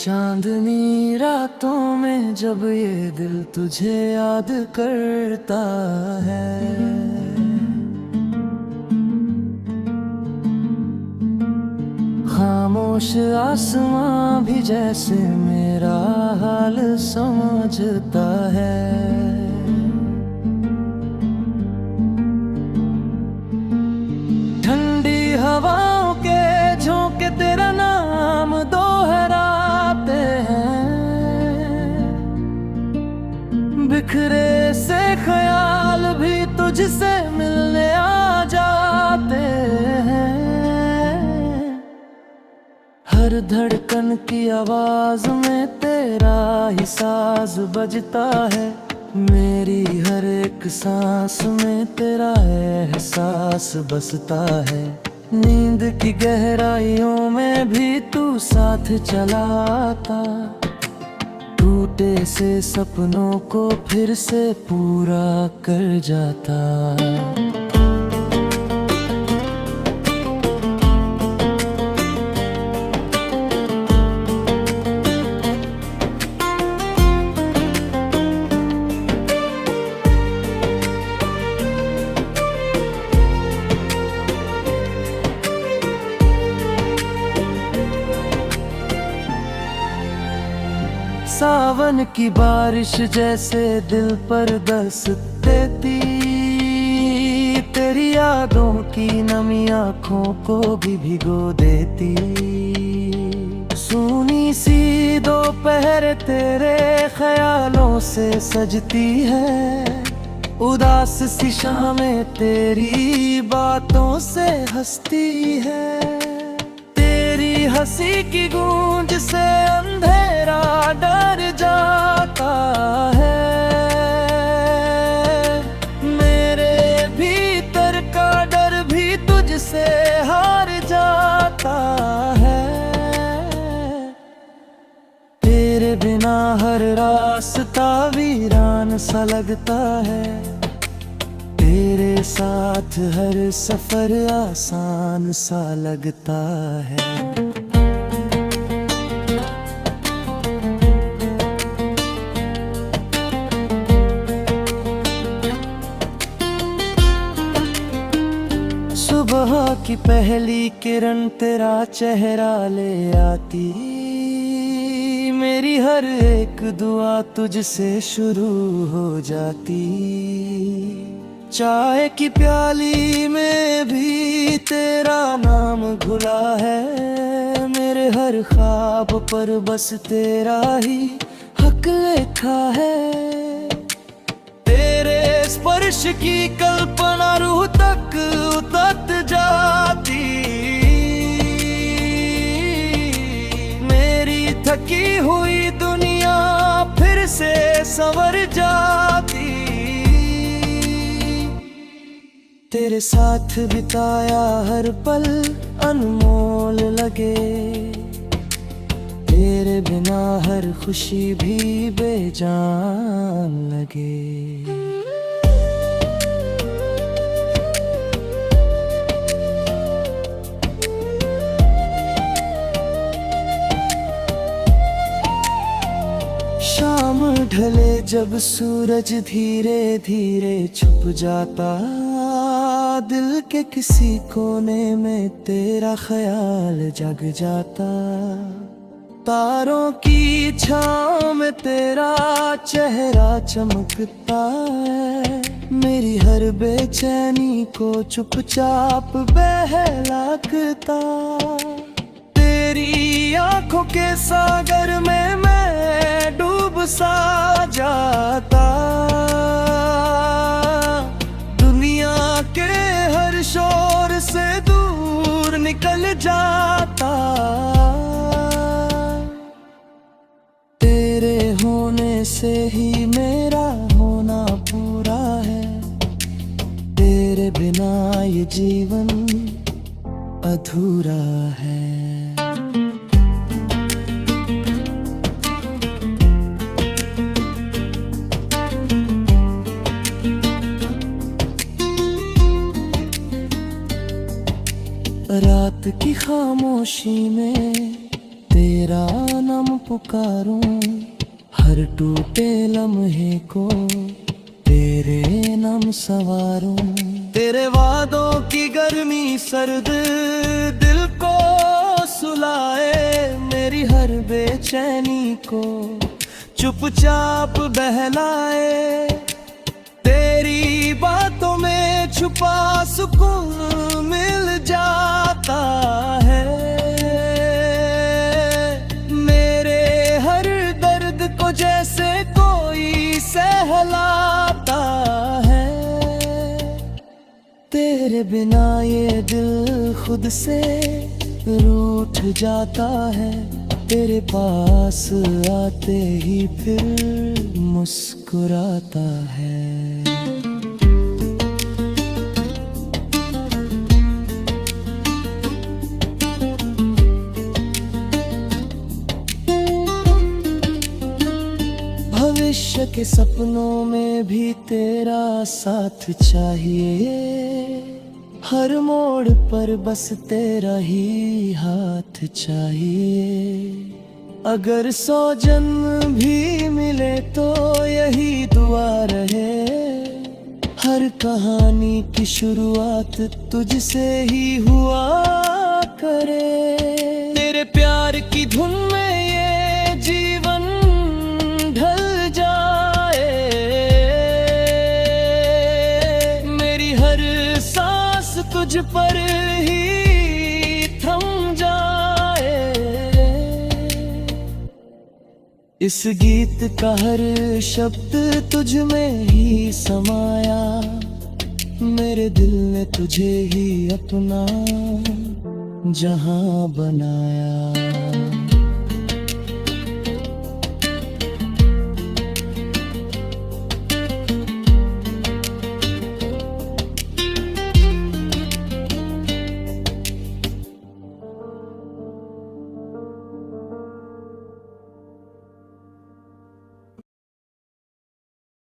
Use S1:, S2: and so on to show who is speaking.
S1: चांदनी रातों में जब ये दिल तुझे याद करता है, खामोश आसमां भी जैसे मेरा हाल समझता है। ठंडी हवाओं के झोंके तेरा नाम दोहराते हैं, बिखरे से ख्याल भी तुझसे मिलने आ जाते हैं। हर धड़कन की आवाज में तेरा ही साज बजता है, मेरी हर एक सांस में तेरा एहसास बसता है। नींद की गहराइयों में भी तू साथ चला आता, टूटे से सपनों को फिर से पूरा कर जाता। सावन की बारिश जैसे दिल पर दस्तक देती, तेरी यादों की नमी आँखों को भी भिगो देती। सूनी सी दोपहर तेरे ख्यालों से सजती है, उदास सी शामें तेरी बातों से हंसती है। तेरी हंसी की गूंज से अंधेरा डर जाता है, मेरे भीतर का डर भी तुझसे हार जाता है। तेरे बिना हर रास्ता वीरान सा लगता है, तेरे साथ हर सफर आसान सा लगता है। सुबह की पहली किरण तेरा चेहरा ले आती, मेरी हर एक दुआ तुझसे शुरू हो जाती। चाय की प्याली में भी तेरा नाम घुला है, मेरे हर ख्वाब पर बस तेरा ही हक लिखा है। तेरे स्पर्श की कल्पना रूह तक उतर जाती, मेरी थकी हुई दुनिया फिर से संवर जाती। तेरे साथ बिताया हर पल अनमोल लगे, तेरे बिना हर खुशी भी बेजान लगे। शाम ढले जब सूरज धीरे धीरे छुप जाता, दिल के किसी कोने में तेरा ख्याल जग जाता। तारों की छाँव में तेरा चेहरा चमकता है, मेरी हर बेचैनी को चुपचाप बहलाता। तेरी आंखों के सागर में मैं डूब सा जाता, दुनिया के हर शोर से दूर निकल जाता। तेरे होने से ही मेरा होना पूरा है, तेरे बिना ये जीवन अधूरा है। रात की खामोशी में तेरा नाम पुकारूं, हर टूटे लम्हे को तेरे नाम सवारूं। तेरे वादों की गर्मी सर्द दिल को सुलाए, मेरी हर बेचैनी को चुपचाप बहलाए। तेरी बातों में छुपा सुकून मिल जाता है, मेरे हर दर्द को जैसे कोई सहलाता है। तेरे बिना ये दिल खुद से रूठ जाता है, तेरे पास आते ही फिर मुस्कुराता है। भविष्य के सपनों में भी तेरा साथ चाहिए, हर मोड़ पर बस तेरा ही हाथ चाहिए। अगर 100 जन्म भी मिले तो यही दुआ रहे, हर कहानी की शुरुआत तुझसे ही हुआ करे। तेरे प्यार की धुन में ये जीवन ढल जाए, मेरी हर सांस तुझ पर ही थम जाए। इस गीत का हर शब्द तुझ में ही समाया, मेरे दिल ने तुझे ही अपना जहां बनाया।